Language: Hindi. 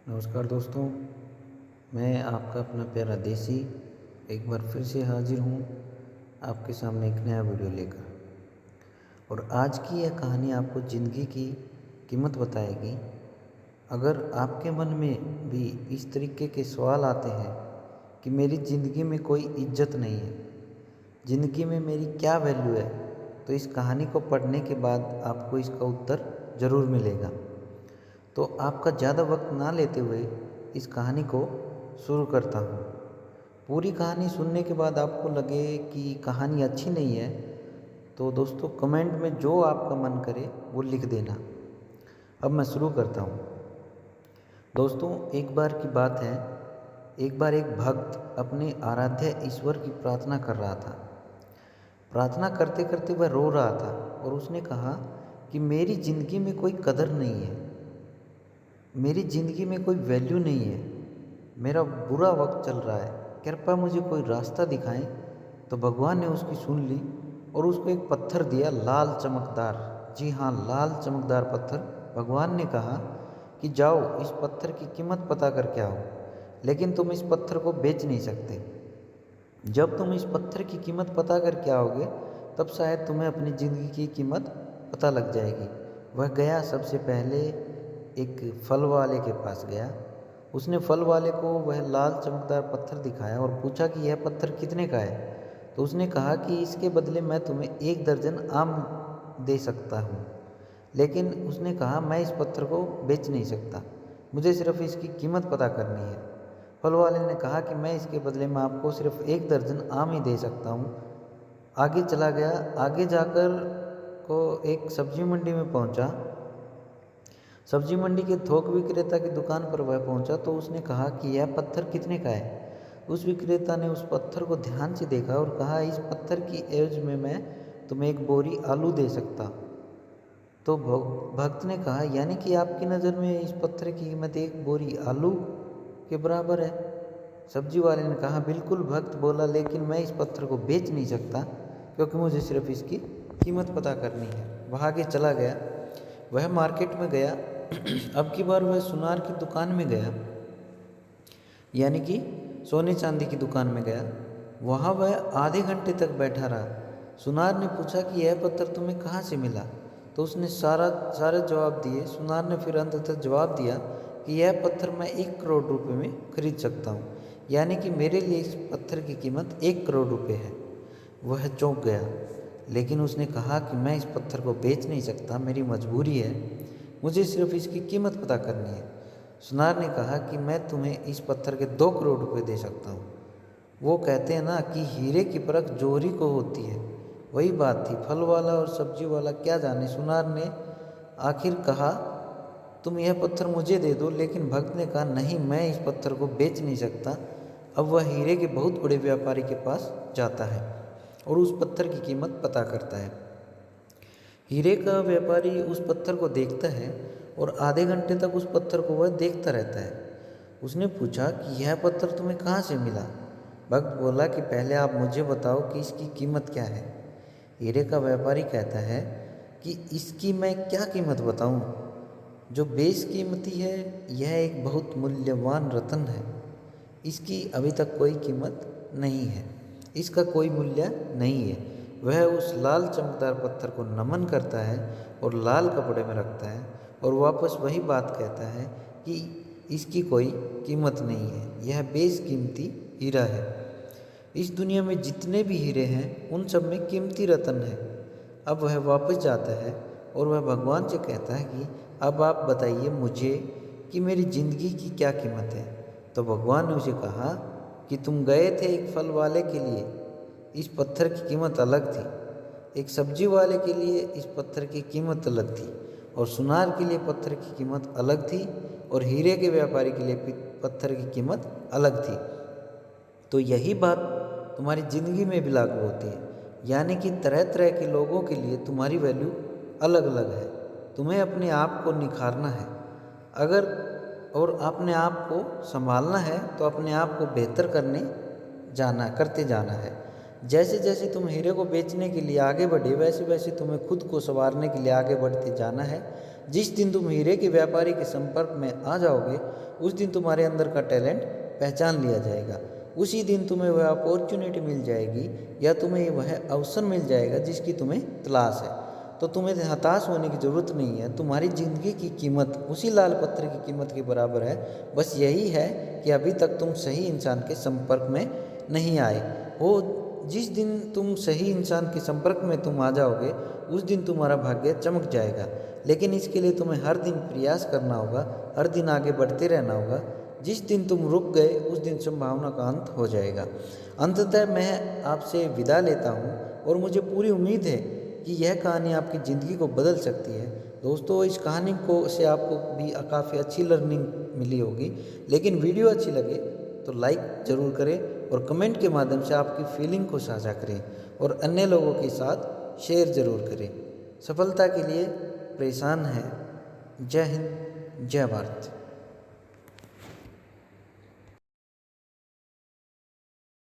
नमस्कार दोस्तों, मैं आपका अपना प्यारा देसी एक बार फिर से हाजिर हूँ आपके सामने एक नया वीडियो लेकर। और आज की यह कहानी आपको ज़िंदगी की कीमत बताएगी। अगर आपके मन में भी इस तरीके के सवाल आते हैं कि मेरी ज़िंदगी में कोई इज्जत नहीं है, ज़िंदगी में मेरी क्या वैल्यू है, तो इस कहानी को पढ़ने के बाद आपको इसका उत्तर ज़रूर मिलेगा। तो आपका ज़्यादा वक्त ना लेते हुए इस कहानी को शुरू करता हूँ। पूरी कहानी सुनने के बाद आपको लगे कि कहानी अच्छी नहीं है तो दोस्तों कमेंट में जो आपका मन करे वो लिख देना। अब मैं शुरू करता हूँ। दोस्तों, एक बार की बात है, एक बार एक भक्त अपने आराध्य ईश्वर की प्रार्थना कर रहा था। प्रार्थना करते करते वह रो रहा था और उसने कहा कि मेरी ज़िंदगी में कोई कदर नहीं है, मेरी ज़िंदगी में कोई वैल्यू नहीं है, मेरा बुरा वक्त चल रहा है, कृपया मुझे कोई रास्ता दिखाएं। तो भगवान ने उसकी सुन ली और उसको एक पत्थर दिया, लाल चमकदार। जी हाँ, लाल चमकदार पत्थर। भगवान ने कहा कि जाओ इस पत्थर की कीमत पता करके आओ, लेकिन तुम इस पत्थर को बेच नहीं सकते। जब तुम इस पत्थर की कीमत पता करके आओगे तब शायद तुम्हें अपनी ज़िंदगी की कीमत पता लग जाएगी। वह गया, सबसे पहले एक फल वाले के पास गया। उसने फल वाले को वह लाल चमकदार पत्थर दिखाया और पूछा कि यह पत्थर कितने का है। तो उसने कहा कि इसके बदले मैं तुम्हें 1 दर्जन आम दे सकता हूँ, लेकिन उसने कहा मैं इस पत्थर को बेच नहीं सकता, मुझे सिर्फ इसकी कीमत पता करनी है। फल वाले ने कहा कि मैं इसके बदले में आपको सिर्फ 1 दर्जन आम ही दे सकता हूँ। आगे चला गया। आगे जाकर को एक सब्जी मंडी में पहुँचा। सब्जी मंडी के थोक विक्रेता की दुकान पर वह पहुंचा तो उसने कहा कि यह पत्थर कितने का है। उस विक्रेता ने उस पत्थर को ध्यान से देखा और कहा, इस पत्थर की एवज में मैं तुम्हें 1 बोरी आलू दे सकता। तो भक्त ने कहा, यानी कि आपकी नज़र में इस पत्थर की कीमत 1 बोरी आलू के बराबर है। सब्जी वाले ने कहा, बिल्कुल। भक्त बोला, लेकिन मैं इस पत्थर को बेच नहीं सकता क्योंकि मुझे सिर्फ इसकी कीमत पता करनी है। वह आगे चला गया। वह मार्केट में गया। अब की बार वह सुनार की दुकान में गया, यानी कि सोने चांदी की दुकान में गया। वहाँ वह आधे घंटे तक बैठा रहा। सुनार ने पूछा कि यह पत्थर तुम्हें कहाँ से मिला। तो उसने सारे जवाब दिए। सुनार ने फिर अंततः जवाब दिया कि यह पत्थर मैं 1 करोड़ रुपए में खरीद सकता हूँ, यानी कि मेरे लिए इस पत्थर की कीमत 1 करोड़ रुपए है। वह चौंक गया, लेकिन उसने कहा कि मैं इस पत्थर को बेच नहीं सकता, मेरी मजबूरी है, मुझे सिर्फ इसकी कीमत पता करनी है। सुनार ने कहा कि मैं तुम्हें इस पत्थर के 2 करोड़ रुपए दे सकता हूँ। वो कहते हैं ना कि हीरे की परख जोहरी को होती है, वही बात थी। फल वाला और सब्जी वाला क्या जाने। सुनार ने आखिर कहा, तुम यह पत्थर मुझे दे दो, लेकिन भक्त ने कहा, नहीं, मैं इस पत्थर को बेच नहीं सकता। अब वह हीरे के बहुत बड़े व्यापारी के पास जाता है और उस पत्थर की कीमत पता करता है। हीरे का व्यापारी उस पत्थर को देखता है और आधे घंटे तक उस पत्थर को वह देखता रहता है। उसने पूछा कि यह पत्थर तुम्हें कहाँ से मिला। भक्त बोला कि पहले आप मुझे बताओ कि इसकी कीमत क्या है। हीरे का व्यापारी कहता है कि इसकी मैं क्या कीमत बताऊं, जो बेशकीमती है, यह एक बहुत मूल्यवान रत्न है, इसकी अभी तक कोई कीमत नहीं है, इसका कोई मूल्य नहीं है। वह उस लाल चमकदार पत्थर को नमन करता है और लाल कपड़े में रखता है और वापस वही बात कहता है कि इसकी कोई कीमत नहीं है, यह बेशकीमती हीरा है। इस दुनिया में जितने भी हीरे हैं उन सब में कीमती रत्न है। अब वह वापस जाता है और वह भगवान से कहता है कि अब आप बताइए मुझे कि मेरी ज़िंदगी की क्या कीमत है। तो भगवान ने उसे कहा कि तुम गए थे एक फल वाले के लिए, इस पत्थर की कीमत अलग थी, एक सब्जी वाले के लिए इस पत्थर की कीमत अलग थी, और सुनार के लिए पत्थर की कीमत अलग थी, और हीरे के व्यापारी के लिए पत्थर की कीमत अलग थी। तो यही बात तुम्हारी ज़िंदगी में भी लागू होती है, यानी कि तरह तरह के लोगों के लिए तुम्हारी वैल्यू अलग अलग है। तुम्हें अपने आप को निखारना है, अगर और अपने आप को संभालना है तो अपने आप को बेहतर करते जाना है। जैसे जैसे तुम हीरे को बेचने के लिए आगे बढ़े, वैसे वैसे तुम्हें खुद को संवारने के लिए आगे बढ़ते जाना है। जिस दिन तुम हीरे के व्यापारी के संपर्क में आ जाओगे उस दिन तुम्हारे अंदर का टैलेंट पहचान लिया जाएगा। उसी दिन तुम्हें वह अपॉर्चुनिटी मिल जाएगी या तुम्हें वह अवसर मिल जाएगा जिसकी तुम्हें तलाश है। तो तुम्हें हताश होने की ज़रूरत नहीं है। तुम्हारी ज़िंदगी की कीमत उसी लाल पत्थर की कीमत के बराबर है। बस यही है कि अभी तक तुम सही इंसान के संपर्क में नहीं आए हो। जिस दिन तुम सही इंसान के संपर्क में तुम आ जाओगे उस दिन तुम्हारा भाग्य चमक जाएगा। लेकिन इसके लिए तुम्हें हर दिन प्रयास करना होगा, हर दिन आगे बढ़ते रहना होगा। जिस दिन तुम रुक गए उस दिन संभावना का अंत हो जाएगा। अंततः मैं आपसे विदा लेता हूँ और मुझे पूरी उम्मीद है कि यह कहानी आपकी ज़िंदगी को बदल सकती है। दोस्तों, इस कहानी को से आपको भी काफ़ी अच्छी लर्निंग मिली होगी। लेकिन वीडियो अच्छी लगे तो लाइक ज़रूर करें और कमेंट के माध्यम से आपकी फीलिंग को साझा करें और अन्य लोगों के साथ शेयर ज़रूर करें। सफलता के लिए परेशान है। जय हिंद, जय भारत।